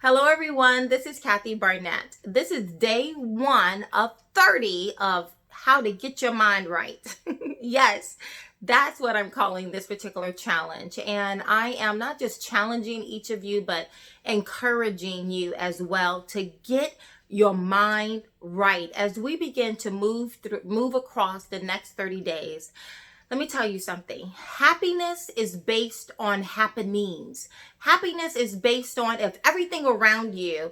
Hello, everyone. This is Kathy Barnett. This is day 1 of 30 of how to get your mind right. Yes, that's what I'm calling this particular challenge. And I am not just challenging each of you, but encouraging you as well to get your mind right as we begin to move across the next 30 days. Let me tell you something. Happiness is based on happenings. Happiness is based on if everything around you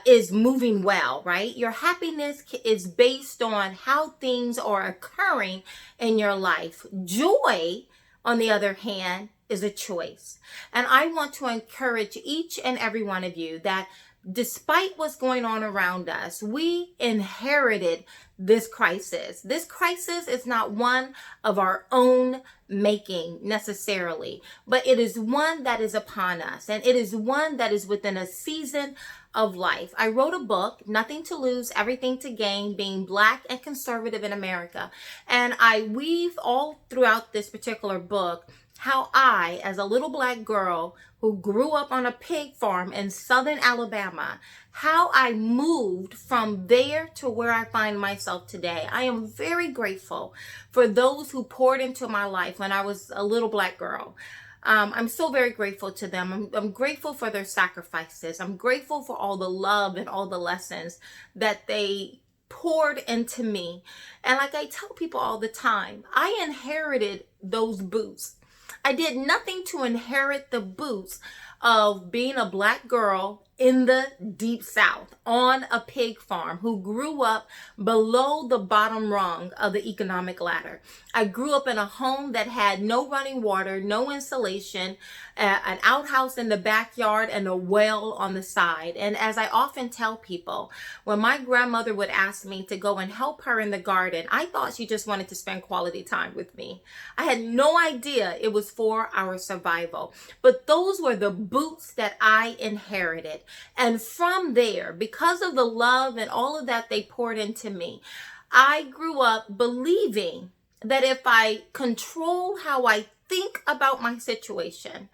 is moving well, right? Your happiness is based on how things are occurring in your life. Joy, on the other hand, is a choice. And I want to encourage each and every one of you that despite what's going on around us, we inherited this crisis. This crisis is not one of our own making necessarily, but it is one that is upon us, and it is one that is within a season of life. I wrote a book, Nothing to Lose, Everything to Gain, Being Black and Conservative in America. And I weave all throughout this particular book how I, as a little black girl who grew up on a pig farm in southern Alabama, how I moved from there to where I find myself today. I am very grateful for those who poured into my life when I was a little black girl. I'm so very grateful to them. I'm grateful for their sacrifices. I'm grateful for all the love and all the lessons that they poured into me. And like I tell people all the time, I inherited those boots. I did nothing to inherit the boots of being a black girl in the deep South on a pig farm who grew up below the bottom rung of the economic ladder. I grew up in a home that had no running water, no insulation, an outhouse in the backyard, and a well on the side. And as I often tell people, when my grandmother would ask me to go and help her in the garden, I thought she just wanted to spend quality time with me. I had no idea it was for our survival. But those were the boots that I inherited. And from there, because of the love and all of that they poured into me, I grew up believing that if I control how I think about my situation,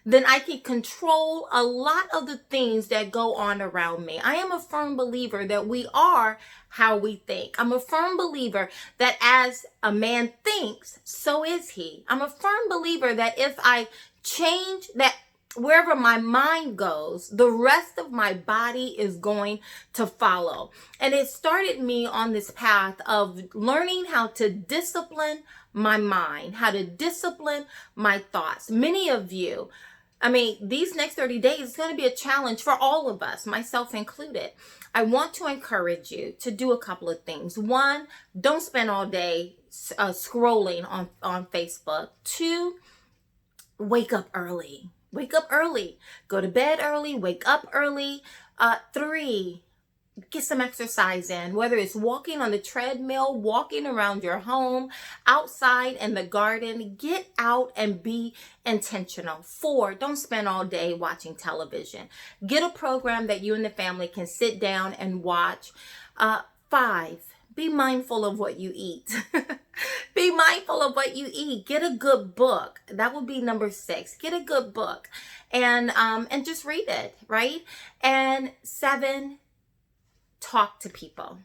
then I can control a lot of the things that go on around me. I am a firm believer that we are how we think. I'm a firm believer that as a man thinks, so is he. I'm a firm believer that if I change that, wherever my mind goes, the rest of my body is going to follow. And it started me on this path of learning how to discipline my mind, how to discipline my thoughts. Many of you, these next 30 days is going to be a challenge for all of us, myself included. I want to encourage you to do a couple of things. One, don't spend all day scrolling on Facebook. Two, wake up early. Wake up early. Go to bed early. Wake up early. 3, get some exercise in, whether it's walking on the treadmill, walking around your home, outside in the garden. Get out and be intentional. 4, don't spend all day watching television. Get a program that you and the family can sit down and watch. 5, be mindful of what you eat. Be mindful of what you eat. Get a good book. That would be number 6. Get a good book and just read it, right? And 7, talk to people.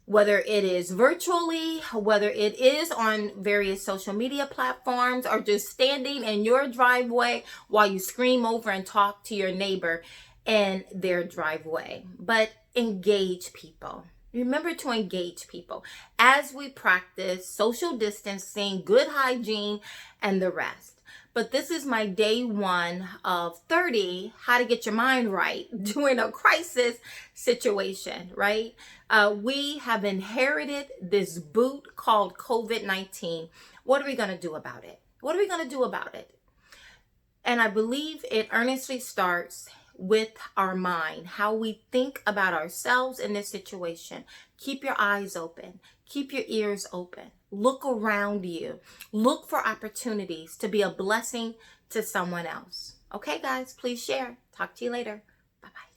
Whether it is virtually, whether it is on various social media platforms, or just standing in your driveway while you scream over and talk to your neighbor in their driveway. But engage people. Remember to engage people as we practice social distancing, good hygiene, and the rest. But this is my day 1 of 30, how to get your mind right during a crisis situation, right? We have inherited this boot called COVID-19. What are we going to do about it? What are we going to do about it? And I believe it earnestly starts with our mind, how we think about ourselves in this situation. Keep your eyes open. Keep your ears open. Look around you. Look for opportunities to be a blessing to someone else. Okay, guys, please share. Talk to you later. Bye-bye.